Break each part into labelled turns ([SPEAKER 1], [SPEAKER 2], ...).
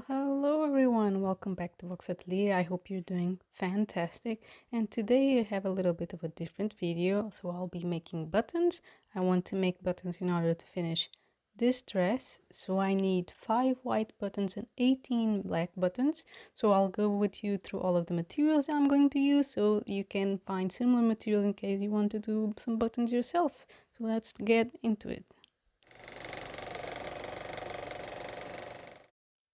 [SPEAKER 1] Well, hello everyone. Welcome back to Vox Atelier. I hope you're doing fantastic. And today I have a little bit of a different video. So I'll be making buttons. I want to make buttons in order to finish this dress. So I need 5 white buttons and 18 black buttons. So I'll go with you through all of the materials that I'm going to use so you can find similar material in case you want to do some buttons yourself. So let's get into it.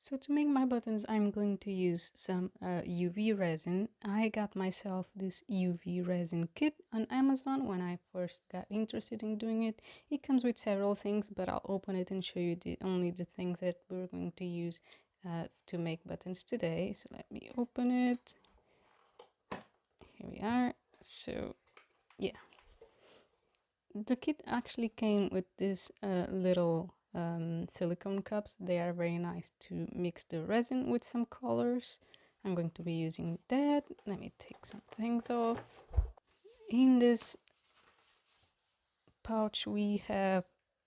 [SPEAKER 1] So to make my buttons, I'm going to use some UV resin. I got myself this UV resin kit on Amazon when I first got interested in doing it. It comes with several things, but I'll open it and show you only the things that we're going to use to make buttons today. So let me open it. Here we are. So yeah, the kit actually came with this little silicone cups. They are very nice to mix the resin with some colors. I'm going to be using that. Let me take some things off. In this pouch we have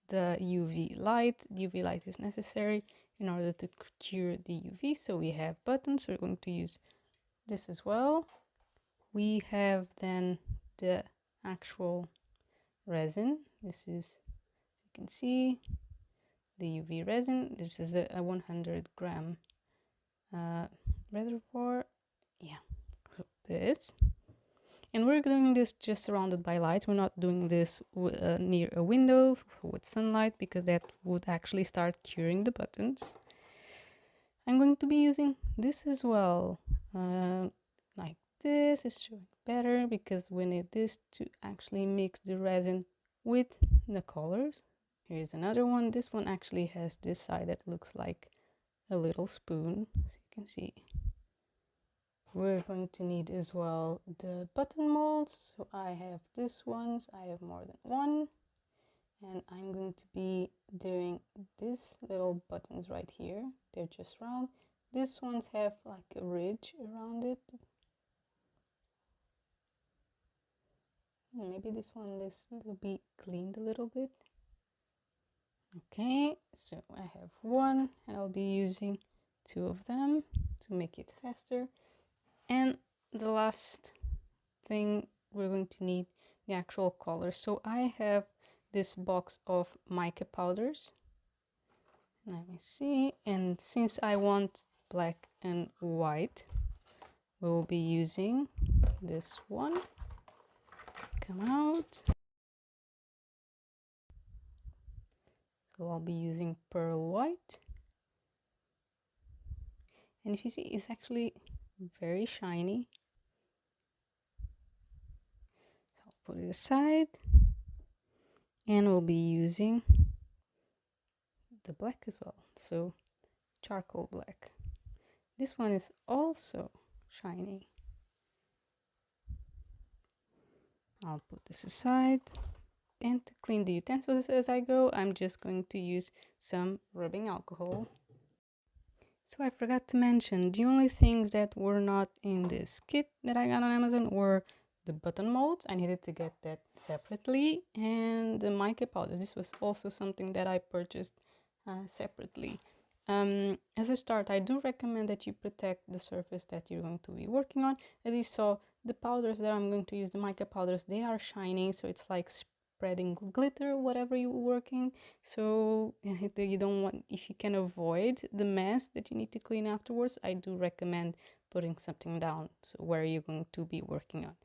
[SPEAKER 1] the UV light. The UV light is necessary in order to cure the UV. So we have buttons, so we're going to use this as well. We have then the actual resin. This is, as you can see, the UV resin. This is a 100-gram reservoir. Yeah, so this. And we're doing this just surrounded by light. We're not doing this near a window with sunlight because that would actually start curing the buttons. I'm going to be using this as well. Like this is showing better because we need this to actually mix the resin with the colors. Here's another one. This one actually has this side that looks like a little spoon, as you can see. We're going to need as well the button molds. So I have this ones. I have more than one. And I'm going to be doing these little buttons right here. They're just round. These ones have like a ridge around it. Maybe this will be cleaned a little bit. Okay, so I have one and I'll be using 2 of them to make it faster. And the last thing, we're going to need the actual color. So I have this box of mica powders. Let me see. And since I want black and white, we'll be using this one. Come out. So I'll be using pearl white. And if you see, it's actually very shiny. So I'll put it aside. And we'll be using the black as well. So charcoal black. This one is also shiny. I'll put this aside. And to clean the utensils as I go, I'm just going to use some rubbing alcohol. So I forgot to mention, the only things that were not in this kit that I got on Amazon were the button molds. I needed to get that separately, and the mica powder. This was also something that I purchased separately. As a start, I do recommend that you protect the surface that you're going to be working on. As you saw, the powders that I'm going to use, the mica powders, they are shiny, so it's like spreading glitter whatever you're working. So you don't want, if you can avoid the mess that you need to clean afterwards, I do recommend putting something down so where you're going to be working on.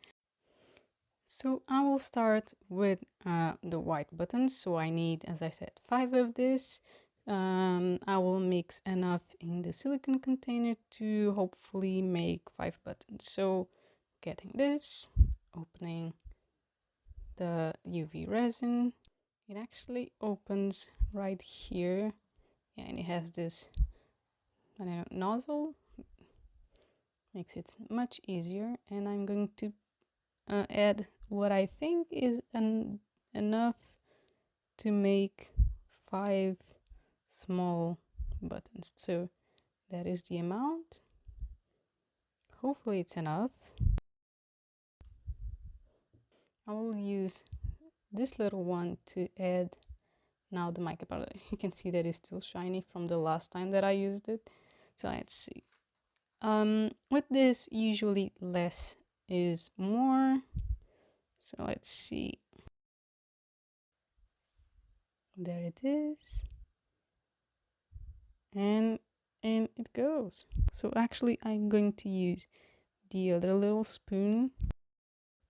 [SPEAKER 1] So I will start with the white buttons. So I need, as I said, 5 of this. I will mix enough in the silicone container to hopefully make 5 buttons. So getting this, opening the UV resin. It actually opens right here. Yeah, and it has this, I don't know, nozzle. Makes it much easier. And I'm going to add what I think is enough to make 5 small buttons. So that is the amount. Hopefully it's enough. I will use this little one to add now the mica powder. You can see that it's still shiny from the last time that I used it. So let's see. With this, usually less is more. So let's see. There it is. And it goes. So actually I'm going to use the other little spoon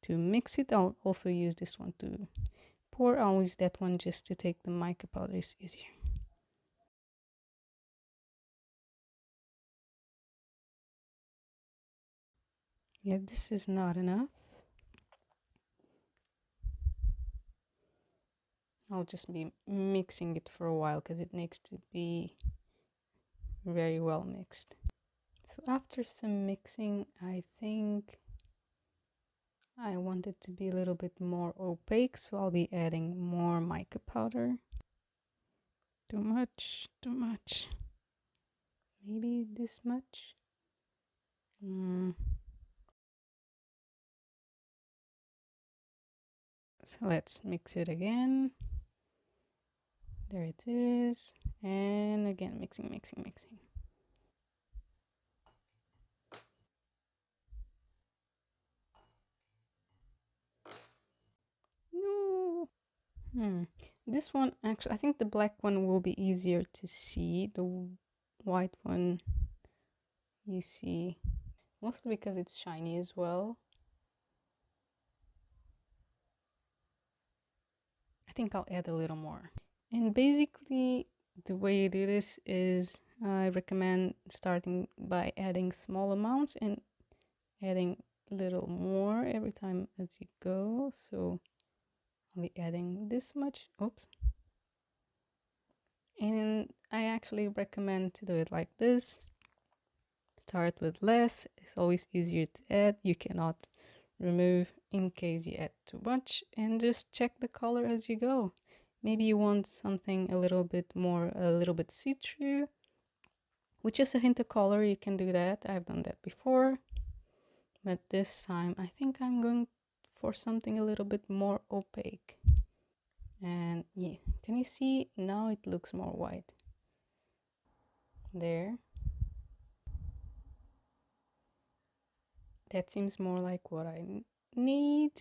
[SPEAKER 1] to mix it. I'll also use this one to pour. I'll use that one just to take the mica powder, it's easier. Yeah, this is not enough. I'll just be mixing it for a while because it needs to be very well mixed. So after some mixing, I think I want it to be a little bit more opaque, so I'll be adding more mica powder. Too much, too much. Maybe this much. So let's mix it again. There it is. And again, mixing, mixing, mixing. No. This one, actually, I think the black one will be easier to see. The white one, you see, mostly because it's shiny as well. I think I'll add a little more. And basically, the way you do this is I recommend starting by adding small amounts and adding a little more every time as you go. So I'll be adding this much. Oops. And I actually recommend to do it like this. Start with less. It's always easier to add. You cannot remove in case you add too much, and just check the color as you go. Maybe you want something a little bit more, a little bit see-through. With just a hint of color, you can do that. I've done that before. But this time, I think I'm going for something a little bit more opaque. And yeah, can you see? Now it looks more white. There. That seems more like what I need.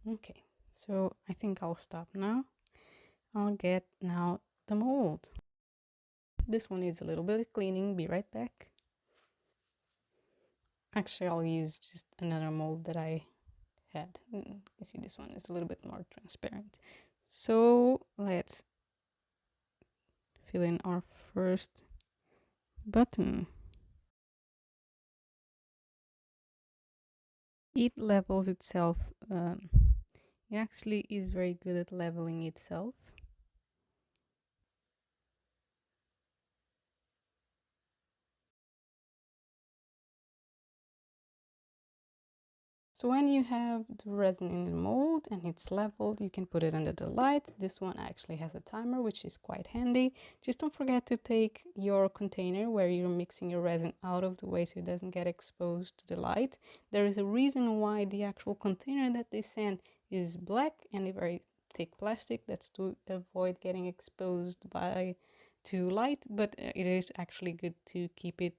[SPEAKER 1] Okay, so I think I'll stop now. I'll get now the mold. This one needs a little bit of cleaning. Be right back. Actually, I'll use just another mold that I had. You see, this one is a little bit more transparent. So let's fill in our first button. It levels itself. It actually is very good at leveling itself. So when you have the resin in the mold and it's leveled, you can put it under the light. This one actually has a timer, which is quite handy. Just don't forget to take your container where you're mixing your resin out of the way so it doesn't get exposed to the light. There is a reason why the actual container that they send is black and a very thick plastic. That's to avoid getting exposed to light, but it is actually good to keep it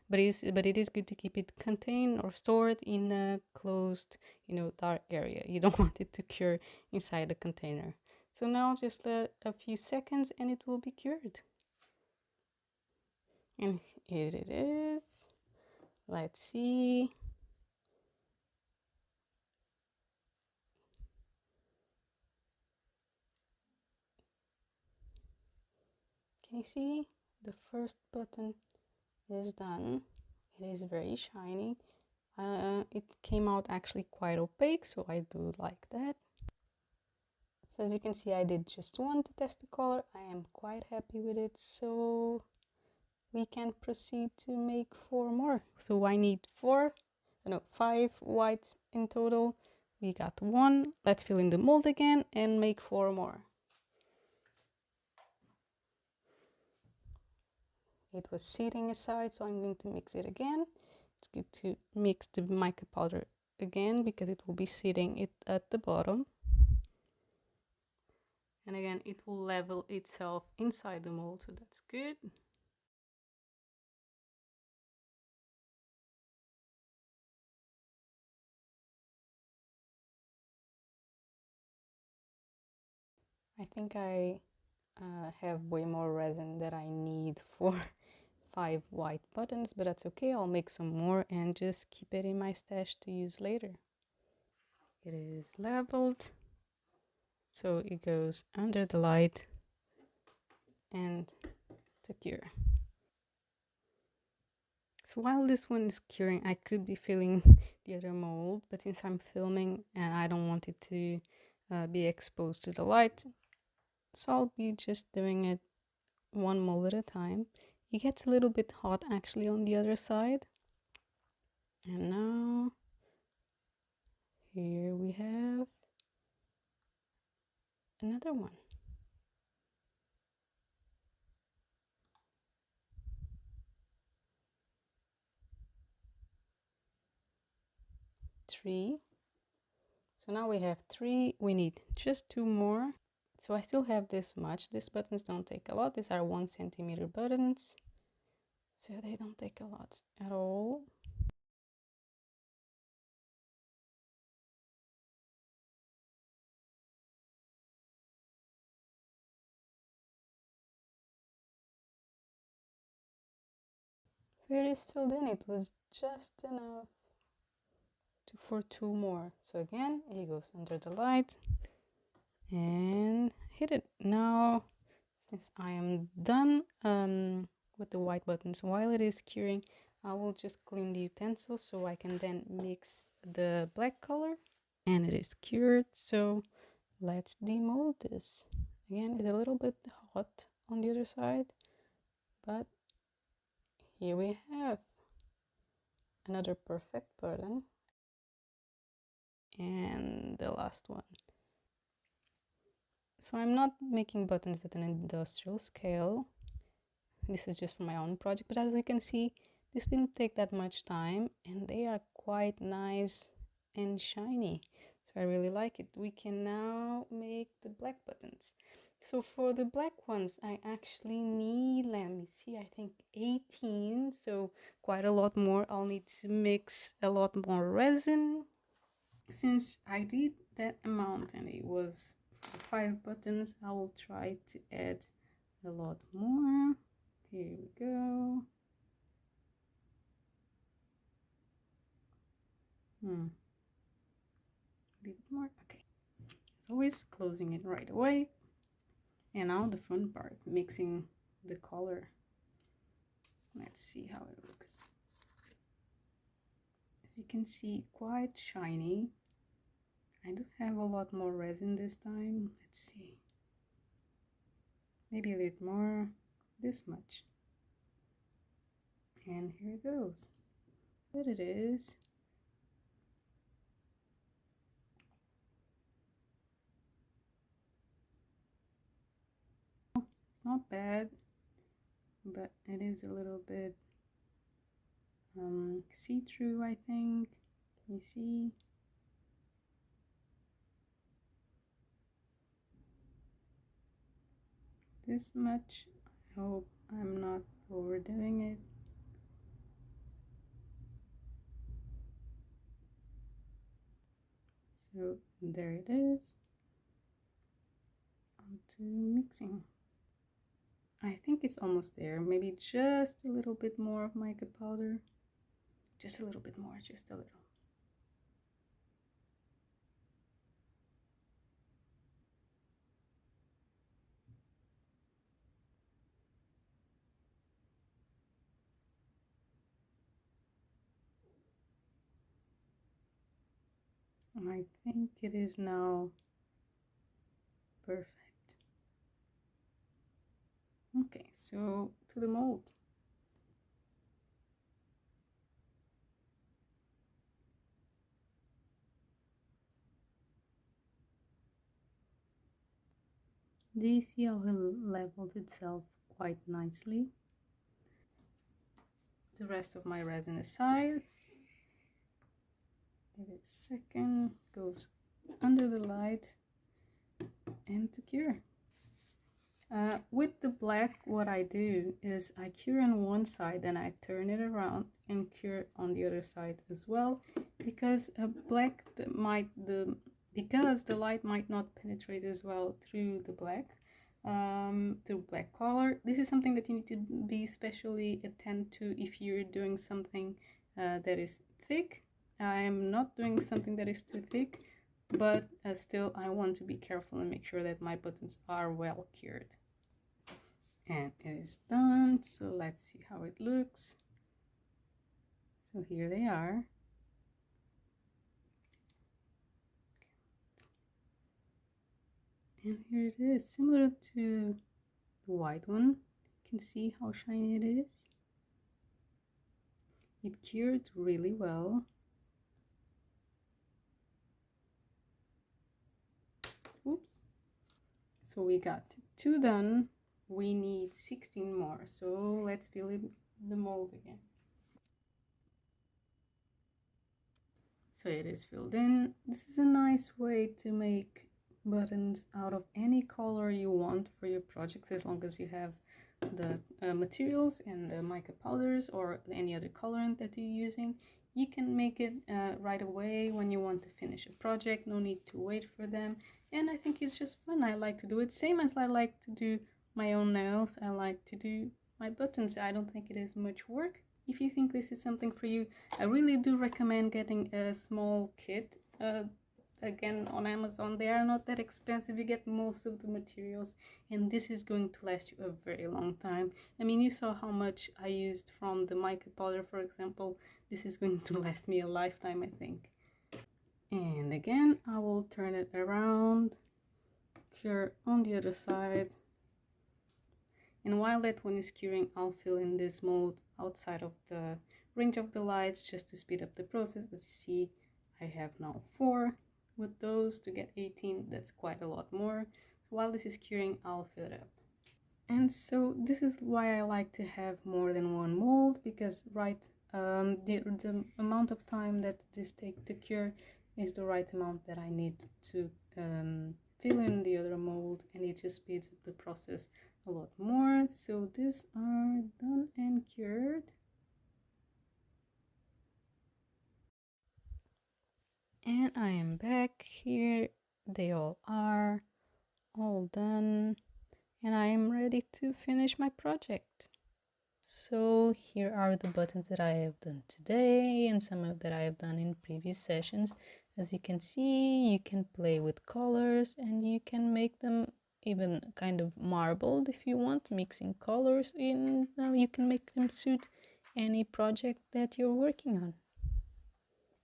[SPEAKER 1] but it is good to keep it contained or stored in a closed, dark area. You don't want it to cure inside the container. So now just a few seconds and it will be cured. And here it is. Let's see. Can you see? The first button is done. It is very shiny. It came out actually quite opaque, so I do like that. So as you can see, I did just one to test the color. I am quite happy with it, so we can proceed to make 4 more. So I need 5 whites in total. We got 1. Let's fill in the mold again and make 4 more. It was sitting aside, so I'm going to mix it again. It's good to mix the mica powder again because it will be sitting at the bottom. And again, it will level itself inside the mold, so that's good. I think I have way more resin that I need for 5 white buttons, but that's okay. I'll make some more and just keep it in my stash to use later. It is leveled, so it goes under the light and to cure. So while this one is curing, I could be filling the other mold, but since I'm filming and I don't want it to be exposed to the light, so I'll be just doing it one mold at a time. It gets a little bit hot actually on the other side. And now here we have another one. Three. So now we have 3. We need just 2 more. So I still have this much. These buttons don't take a lot. These are 1 centimeter buttons, so they don't take a lot at all. So it is filled in. It was just enough for 2 more. So again, it goes under the light and hit it. Now, since I am done with the white buttons, while it is curing, I will just clean the utensil so I can then mix the black color. And it is cured, so let's demold this. Again, it's a little bit hot on the other side, but here we have another perfect button. And the last one. So I'm not making buttons at an industrial scale. This is just for my own project, but as you can see, this didn't take that much time and they are quite nice and shiny. So I really like it. We can now make the black buttons. So for the black ones, I actually need, let me see, I think 18, so quite a lot more. I'll need to mix a lot more resin. Since I did that amount and it was for 5 buttons, I will try to add a lot more. Here we go. A bit more. Okay. As always, closing it right away. And now the fun part, mixing the color. Let's see how it looks. As you can see, quite shiny. I do have a lot more resin this time. Let's see. Maybe a bit more. This much. And here it goes. There it is. It's not bad, but it is a little bit see-through, I think. You see? This much. I hope I'm not overdoing it. So there it is. On to mixing. I think it's almost there. Maybe just a little bit more of mica powder. Just a little bit more, just a little. I think it is now perfect. Okay, so to the mold. Do you see how it leveled itself quite nicely? The rest of my resin aside. Give it a second. Goes under the light and to cure. With the black, what I do is I cure on one side, then I turn it around and cure on the other side as well, because black because the light might not penetrate as well through the black, through black color. This is something that you need to be especially attentive to if you're doing something that is thick. I'm not doing something that is too thick, but still I want to be careful and make sure that my buttons are well cured. And it is done, so let's see how it looks. So here they are. And here it is, similar to the white one. You can see how shiny it is. It cured really well. Oops. So we got 2 done. We need 16 more. So let's fill in the mold again. So it is filled in. This is a nice way to make buttons out of any color you want for your projects, as long as you have the materials and the mica powders or any other colorant that you're using. You can make it right away when you want to finish a project. No need to wait for them. And I think it's just fun. I like to do it, same as I like to do my own nails. I like to do my buttons. I don't think it is much work. If you think this is something for you, I really do recommend getting a small kit. Again, on Amazon, they are not that expensive. You get most of the materials, and this is going to last you a very long time. I mean, you saw how much I used from the mica powder, for example. This is going to last me a lifetime, I think. And again, I will turn it around, cure on the other side. And while that one is curing, I'll fill in this mold outside of the range of the lights just to speed up the process. As you see, I have now 4 with those to get 18. That's quite a lot more. So while this is curing, I'll fill it up. And this is why I like to have more than one mold, because the amount of time that this takes to cure is the right amount that I need to fill in the other mold, and it just speeds up the process a lot more. So these are done and cured. And I am back here. They all are all done, and I am ready to finish my project. So here are the buttons that I have done today and some of that I have done in previous sessions. As you can see, you can play with colors and you can make them even kind of marbled if you want, mixing colors in. You can make them suit any project that you're working on.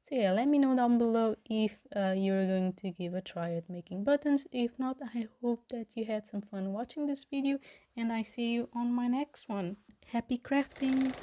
[SPEAKER 1] So yeah, let me know down below if you're going to give a try at making buttons. If not, I hope that you had some fun watching this video, and I see you on my next one. Happy crafting!